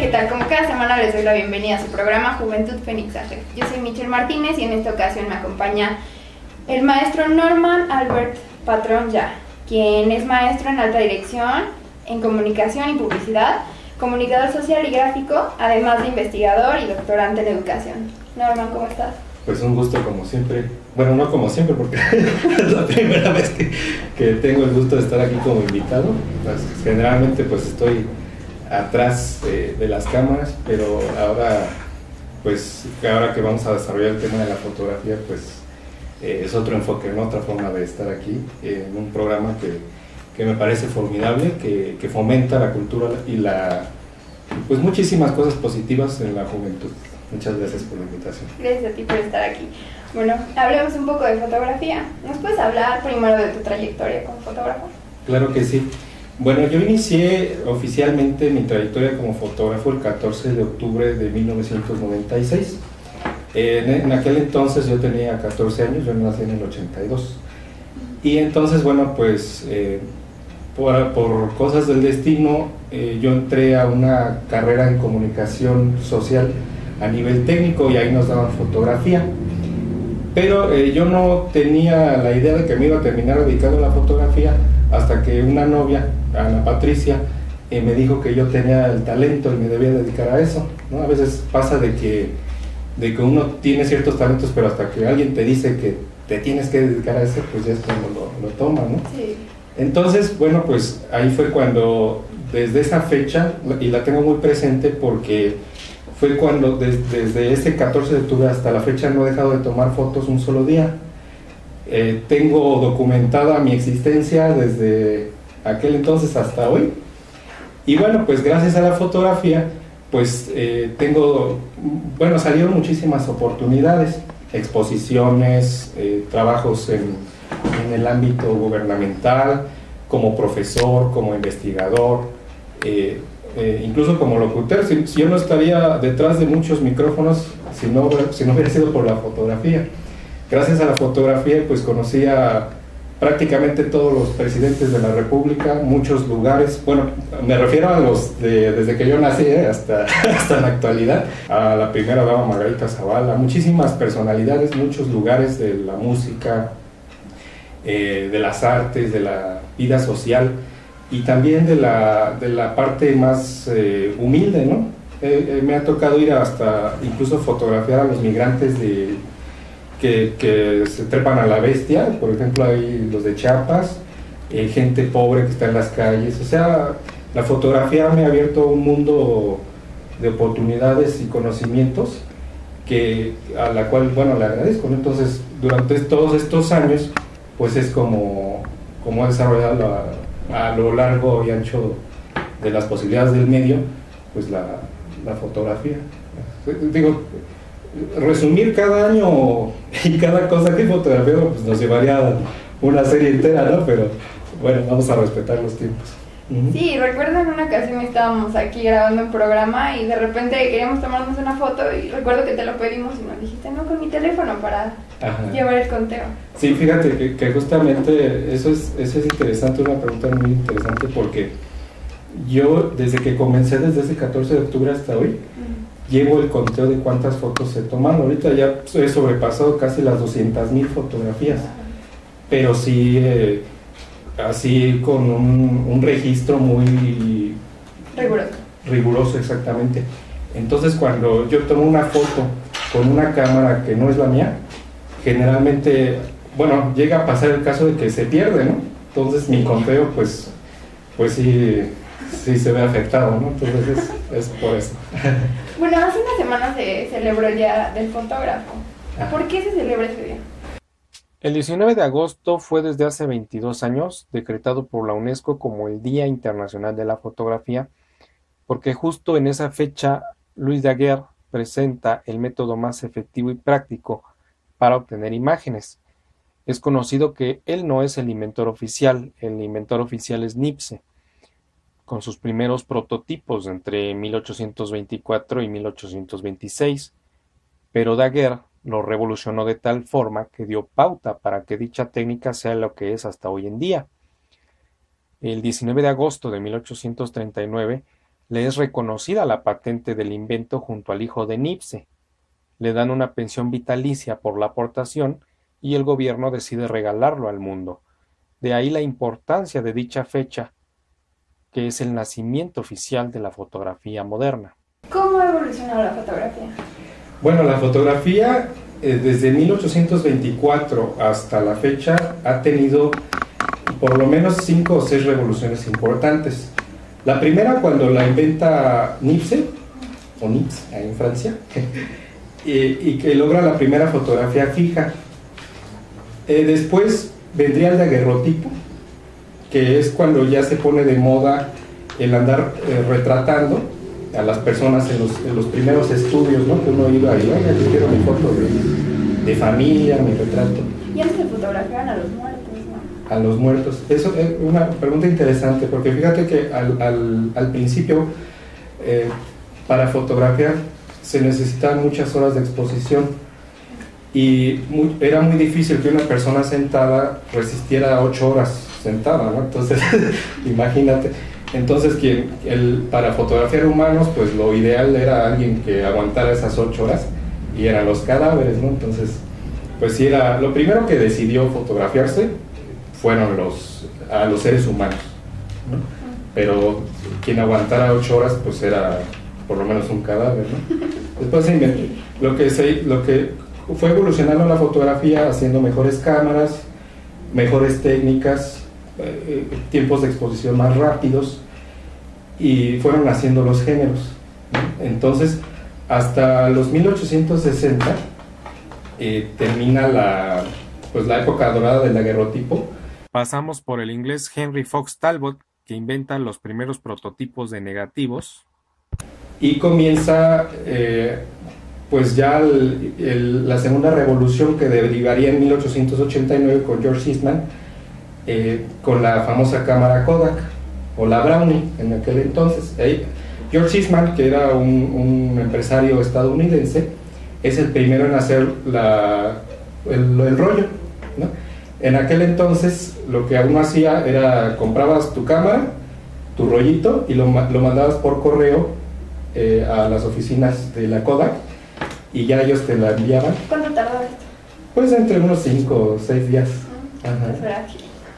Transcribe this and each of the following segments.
¿Qué tal? Como cada semana les doy la bienvenida a su programa Juventud Fénix Arre. Yo soy Michelle Martínez y en esta ocasión me acompaña el maestro Norman Albert Patrón Ya, quien es maestro en alta dirección, en comunicación y publicidad, comunicador social y gráfico, además de investigador y doctorante en educación. Norman, ¿cómo estás? Pues un gusto como siempre, bueno, no como siempre porque es la primera vez que tengo el gusto de estar aquí como invitado. Pues, generalmente pues estoy atrás de las cámaras, pero ahora que vamos a desarrollar el tema de la fotografía, pues es otro enfoque, ¿no? Otra forma de estar aquí en un programa que me parece formidable, que fomenta la cultura y pues muchísimas cosas positivas en la juventud. Muchas gracias por la invitación. Gracias a ti por estar aquí. Bueno, hablemos un poco de fotografía. ¿Nos puedes hablar primero de tu trayectoria como fotógrafo? Claro que sí. Bueno, yo inicié oficialmente mi trayectoria como fotógrafo el 14 de octubre de 1996. En aquel entonces yo tenía 14 años, yo nací en el 82. Y entonces, bueno, pues por cosas del destino, yo entré a una carrera en comunicación social a nivel técnico y ahí nos daban fotografía. Pero yo no tenía la idea de que me iba a terminar dedicando a la fotografía hasta que una novia, Ana Patricia, me dijo que yo tenía el talento y me debía dedicar a eso, ¿no? A veces pasa de que uno tiene ciertos talentos, pero hasta que alguien te dice que te tienes que dedicar a eso, pues ya es cuando lo toma, ¿no? Sí. Entonces, bueno, pues ahí fue cuando, desde esa fecha, y la tengo muy presente porque fue cuando desde ese 14 de octubre hasta la fecha no he dejado de tomar fotos un solo día. Tengo documentada mi existencia desde aquel entonces hasta hoy. Y bueno, pues gracias a la fotografía, pues salieron muchísimas oportunidades, exposiciones, trabajos en el ámbito gubernamental, como profesor, como investigador, incluso como locutor. Si yo no estaría detrás de muchos micrófonos si no hubiera sido por la fotografía. Gracias a la fotografía pues conocí a prácticamente todos los presidentes de la República, muchos lugares, bueno, me refiero a los desde que yo nací hasta la actualidad, a la primera dama Margarita Zavala, muchísimas personalidades, muchos lugares de la música, de las artes, de la vida social y también de la parte más humilde, ¿no? Me ha tocado ir hasta incluso fotografiar a los migrantes que se trepan a la bestia, por ejemplo hay los de Chiapas, gente pobre que está en las calles. O sea, la fotografía me ha abierto un mundo de oportunidades y conocimientos a la cual, bueno, le agradezco, ¿no? Entonces, durante todos estos años, pues es como he desarrollado a lo largo y ancho de las posibilidades del medio, pues la fotografía. Digo, resumir cada año y cada cosa que he fotografiado pues nos llevaría una serie entera, ¿no? Pero bueno, vamos a respetar los tiempos. Sí, recuerdo en una ocasión estábamos aquí grabando un programa y de repente queríamos tomarnos una foto y recuerdo que te lo pedimos y nos dijiste no, con mi teléfono para llevar el conteo. Sí, fíjate que justamente eso es interesante, una pregunta muy interesante porque yo desde que comencé desde ese 14 de octubre hasta hoy llevo el conteo de cuántas fotos he tomado. Ahorita ya he sobrepasado casi las 200,000 fotografías, pero sí así con un registro muy riguroso, exactamente. Entonces cuando yo tomo una foto con una cámara que no es la mía, generalmente, bueno, llega a pasar el caso de que se pierde, ¿no? Entonces mi conteo pues sí se ve afectado, ¿no? Entonces es por eso. Bueno, hace una semana se celebró el Día del Fotógrafo. ¿Por qué se celebra ese día? El 19 de agosto fue desde hace 22 años decretado por la UNESCO como el Día Internacional de la Fotografía, porque justo en esa fecha Louis Daguerre presenta el método más efectivo y práctico para obtener imágenes. Es conocido que él no es el inventor oficial es Nipse, con sus primeros prototipos entre 1824 y 1826, pero Daguerre lo revolucionó de tal forma que dio pauta para que dicha técnica sea lo que es hasta hoy en día. El 19 de agosto de 1839, Le es reconocida la patente del invento junto al hijo de Nipse, le dan una pensión vitalicia por la aportación y el gobierno decide regalarlo al mundo. De ahí la importancia de dicha fecha, que es el nacimiento oficial de la fotografía moderna. ¿Cómo ha evolucionado la fotografía? Bueno, la fotografía desde 1824 hasta la fecha ha tenido por lo menos 5 o 6 revoluciones importantes. La primera cuando la inventa Nipse, o Nips, en Francia, y que logra la primera fotografía fija. Después vendría el daguerrotipo, que es cuando ya se pone de moda el andar retratando a las personas en los primeros estudios, ¿no? Que uno iba ahí, oiga, yo quiero mi foto de familia, mi retrato. Y antes se fotografiaban a los muertos, ¿no? A los muertos. Eso es una pregunta interesante, porque fíjate que al principio, para fotografiar, se necesitaban muchas horas de exposición y era muy difícil que una persona sentada resistiera 8 horas sentada, ¿no? Entonces, imagínate. Entonces, para fotografiar humanos, pues lo ideal era alguien que aguantara esas 8 horas y eran los cadáveres, ¿no? Entonces, pues sí, era lo primero que decidió fotografiarse fueron a los seres humanos, ¿no? Pero quien aguantara 8 horas, pues era por lo menos un cadáver, ¿no? Después se inventó lo que fue evolucionando la fotografía, haciendo mejores cámaras, mejores técnicas, tiempos de exposición más rápidos, y fueron haciendo los géneros, ¿no? Entonces, hasta los 1860 termina la época dorada del daguerrotipo. Pasamos por el inglés Henry Fox Talbot, que inventa los primeros prototipos de negativos. Y comienza pues ya la segunda revolución que derivaría en 1889 con George Eastman, con la famosa cámara Kodak, o la Brownie en aquel entonces. George Eastman, que era un empresario estadounidense, es el primero en hacer el rollo, ¿no? En aquel entonces lo que uno hacía era comprabas tu cámara, tu rollito, y lo mandabas por correo a las oficinas de la Kodak y ya ellos te la enviaban. ¿Cuánto tardó esto? Pues entre unos 5 o 6 días. Ajá. Eso era aquí.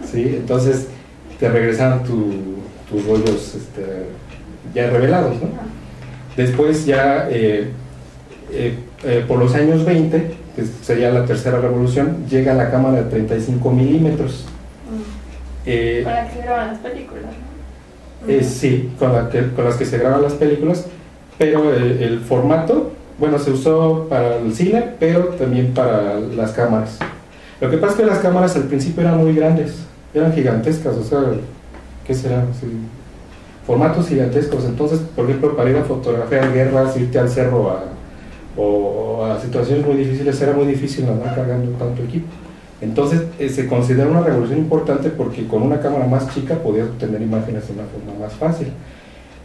Sí, entonces te regresaban tus rollos ya revelados, ¿no? Después ya por los años 20, que sería la tercera revolución, llega la cámara de 35 milímetros. Con la que se graban las películas, ¿no? Sí, con las que se graban las películas, pero el formato, bueno, se usó para el cine, pero también para las cámaras. Lo que pasa es que las cámaras al principio eran muy grandes, eran gigantescas, o sea, ¿qué será? Sí, formatos gigantescos. Entonces, por ejemplo, para ir a fotografiar guerras, irte al cerro o a situaciones muy difíciles, era muy difícil andar cargando tanto equipo. Entonces se considera una revolución importante porque con una cámara más chica podías obtener imágenes de una forma más fácil.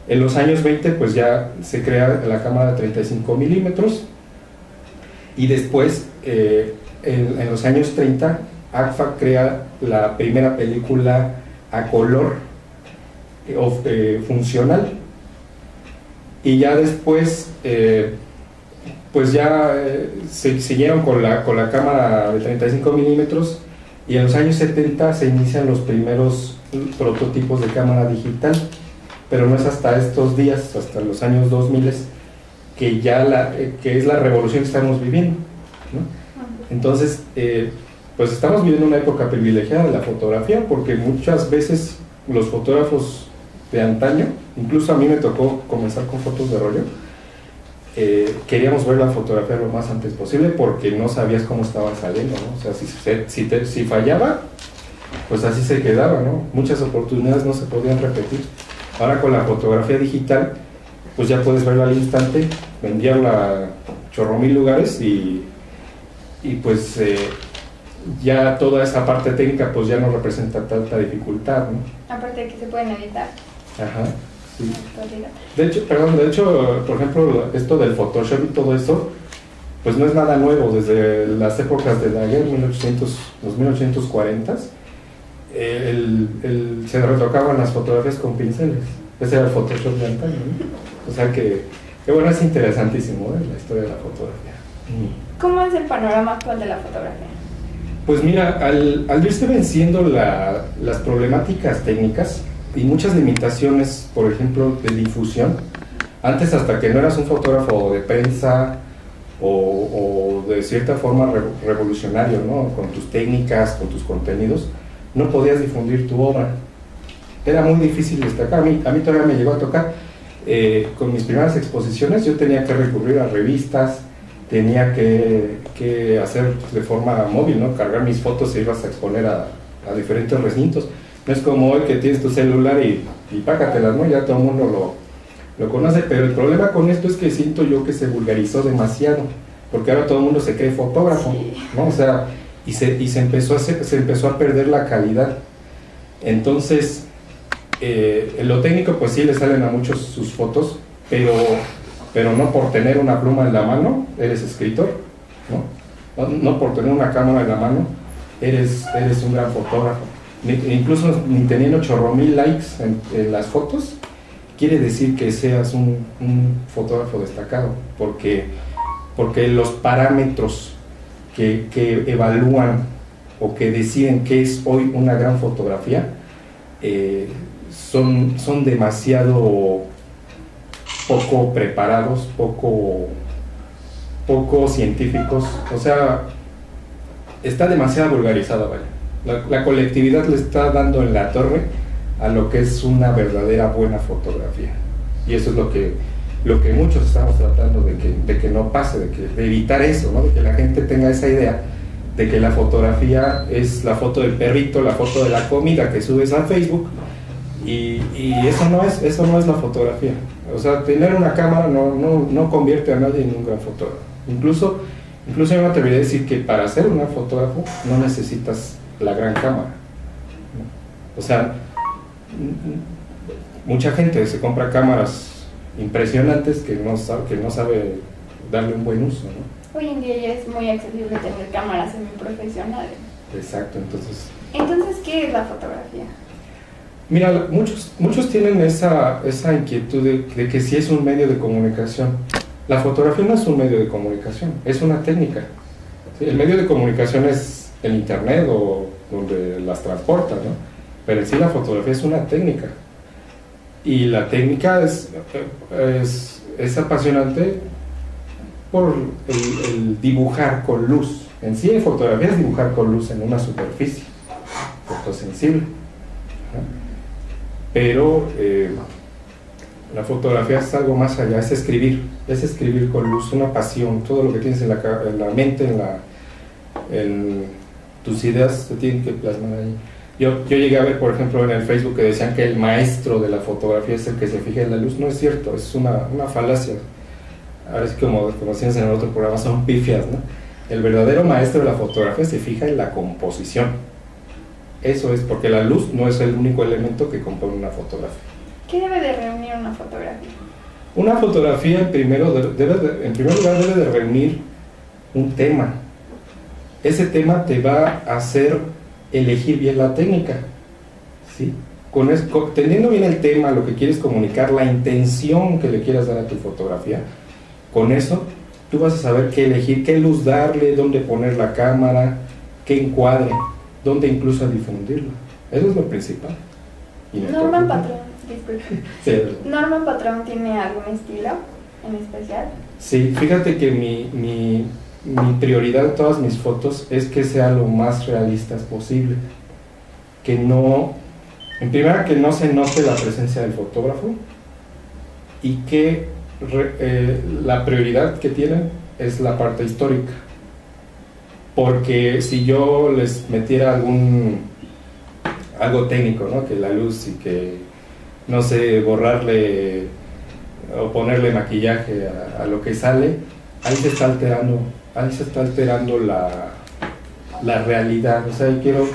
En los años 20 pues ya se crea la cámara de 35 milímetros y después en los años 30 AGFA crea la primera película a color funcional, y ya después pues ya se siguieron con la cámara de 35 milímetros, y en los años 70 se inician los primeros prototipos de cámara digital, pero no es hasta estos días, hasta los años 2000, que es la revolución que estamos viviendo, ¿no? Entonces, pues estamos viviendo una época privilegiada de la fotografía, porque muchas veces los fotógrafos de antaño, incluso a mí me tocó comenzar con fotos de rollo, queríamos ver la fotografía lo más antes posible porque no sabías cómo estaba saliendo, ¿no? O sea, si fallaba, pues así se quedaba, ¿no? Muchas oportunidades no se podían repetir. Ahora con la fotografía digital, pues ya puedes verla al instante, enviarla a chorro mil lugares y pues ya toda esa parte técnica pues ya no representa tanta dificultad, ¿no? Aparte de que se pueden editar. Ajá. Sí. De hecho, por ejemplo, esto del Photoshop y todo eso, pues no es nada nuevo. Desde las épocas de Daguerre, los 1840s, se retocaban las fotografías con pinceles. Ese era el Photoshop de antaño, ¿no? O sea que bueno, es interesantísimo, la historia de la fotografía. ¿Cómo es el panorama actual de la fotografía? Pues mira, al irse venciendo las problemáticas técnicas y muchas limitaciones, por ejemplo, de difusión, antes hasta que no eras un fotógrafo de prensa o de cierta forma revolucionario, ¿no? Con tus técnicas, con tus contenidos, no podías difundir tu obra. Era muy difícil destacar. A mí todavía me llegó a tocar. Con mis primeras exposiciones yo tenía que recurrir a revistas, tenía que hacer de forma móvil, ¿no? Cargar mis fotos e ibas a exponer a diferentes recintos. No es como hoy que tienes tu celular y pácatelas, ¿no? Ya todo el mundo lo conoce, pero el problema con esto es que siento yo que se vulgarizó demasiado, porque ahora todo el mundo se cree fotógrafo, ¿no? O sea, y se empezó a perder la calidad. Entonces, en lo técnico pues sí le salen a muchos sus fotos, pero no por tener una pluma en la mano eres escritor, no por tener una cámara en la mano eres un gran fotógrafo. Incluso ni teniendo 8,000 likes en las fotos quiere decir que seas un fotógrafo destacado, porque los parámetros que evalúan o que deciden qué es hoy una gran fotografía son demasiado poco preparados, poco científicos. O sea, está demasiado vulgarizada, vaya. La colectividad le está dando en la torre a lo que es una verdadera buena fotografía, y eso es lo que muchos estamos tratando de que no pase, de evitar eso, ¿no? De que la gente tenga esa idea de que la fotografía es la foto del perrito, la foto de la comida que subes a Facebook, y eso no es la fotografía. O sea, tener una cámara no convierte a nadie en un gran fotógrafo. Incluso yo me atrevería a decir que para ser un gran fotógrafo no necesitas la gran cámara, ¿no? O sea, mucha gente se compra cámaras impresionantes que no sabe darle un buen uso, ¿no? Hoy en día ya es muy accesible tener cámaras semiprofesionales. Exacto, Entonces, ¿qué es la fotografía? Mira, muchos tienen esa inquietud de que sí es un medio de comunicación. La fotografía no es un medio de comunicación, es una técnica. ¿Sí? El medio de comunicación es el internet o donde las transportan, ¿no? Pero en sí la fotografía es una técnica. Y la técnica es apasionante por el dibujar con luz. En sí, en fotografía es dibujar con luz en una superficie fotosensible, ¿no? Pero la fotografía es algo más allá, es escribir con luz, una pasión. Todo lo que tienes en la mente, en tus ideas se tienen que plasmar ahí. Yo llegué a ver, por ejemplo, en el Facebook que decían que el maestro de la fotografía es el que se fija en la luz. No es cierto, es una falacia. Ahora es como decíamos en el otro programa, son pifias, ¿no? El verdadero maestro de la fotografía se fija en la composición. Eso es, porque la luz no es el único elemento que compone una fotografía. ¿Qué debe de reunir una fotografía? Una fotografía en primer lugar debe de reunir un tema. Ese tema te va a hacer elegir bien la técnica, ¿sí? Teniendo bien el tema, lo que quieres comunicar, la intención que le quieras dar a tu fotografía, con eso tú vas a saber qué elegir, qué luz darle, dónde poner la cámara, qué encuadre, dónde incluso difundirlo. Eso es lo principal. Norman Patrón, disculpe. Sí. ¿Norman Patrón tiene algún estilo en especial? Sí, fíjate que mi prioridad en todas mis fotos es que sea lo más realistas posible, en primera que no se note la presencia del fotógrafo, y que la prioridad que tienen es la parte histórica, porque si yo les metiera algo técnico, ¿no? Que la luz y que no sé, borrarle o ponerle maquillaje a lo que sale, ahí se está alterando la realidad. O sea, yo quiero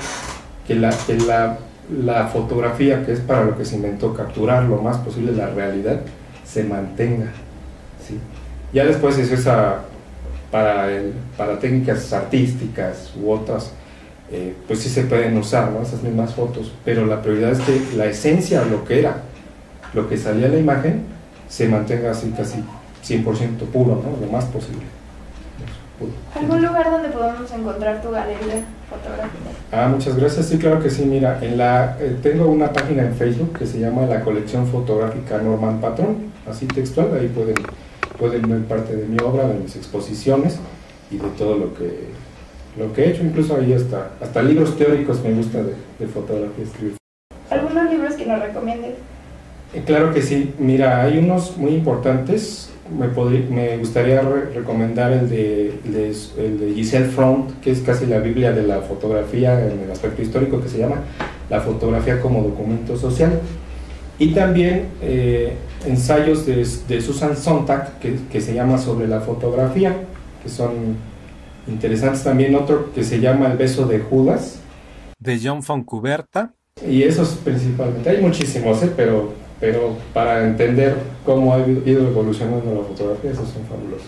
que la fotografía, que es para lo que se inventó, capturar lo más posible la realidad, se mantenga, ¿sí? Ya después eso es para técnicas artísticas u otras, pues sí se pueden usar, ¿no? Esas mismas fotos, pero la prioridad es que la esencia, lo que era lo que salía en la imagen se mantenga así casi 100% puro, ¿no? Lo más posible. Puro. ¿Algún lugar donde podamos encontrar tu galería fotográfica? Muchas gracias. Sí, claro que sí. Mira, tengo una página en Facebook que se llama la colección fotográfica Norman Patrón, así textual. Ahí pueden ver parte de mi obra, de mis exposiciones y de todo lo que he hecho. Incluso ahí hasta libros teóricos me gusta de fotografía escribir. ¿Algunos libros que nos recomiendes? Claro que sí. Mira, hay unos muy importantes. Me gustaría recomendar el de Giselle Front, que es casi la Biblia de la fotografía en el aspecto histórico, que se llama La fotografía como documento social. Y también ensayos de Susan Sontag, que se llama Sobre la fotografía, que son interesantes. También otro que se llama El beso de Judas, de John Foncuberta. Y esos principalmente. Hay muchísimos, pero para entender cómo ha ido evolucionando la fotografía, esos son fabulosos.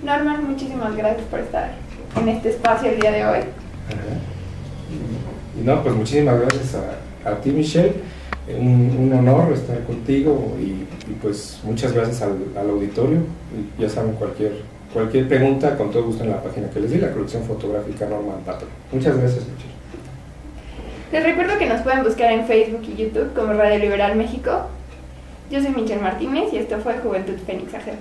Norman, muchísimas gracias por estar en este espacio el día de hoy. Y no, pues muchísimas gracias a ti, Michelle. Un honor estar contigo y pues muchas gracias al auditorio. Y ya saben, cualquier pregunta, con todo gusto en la página que les di, la colección fotográfica Norman Patrón. Muchas gracias, Michelle. Les recuerdo que nos pueden buscar en Facebook y YouTube como Radio Liberal México. Yo soy Michelle Martínez y esto fue Juventud Fénix AG.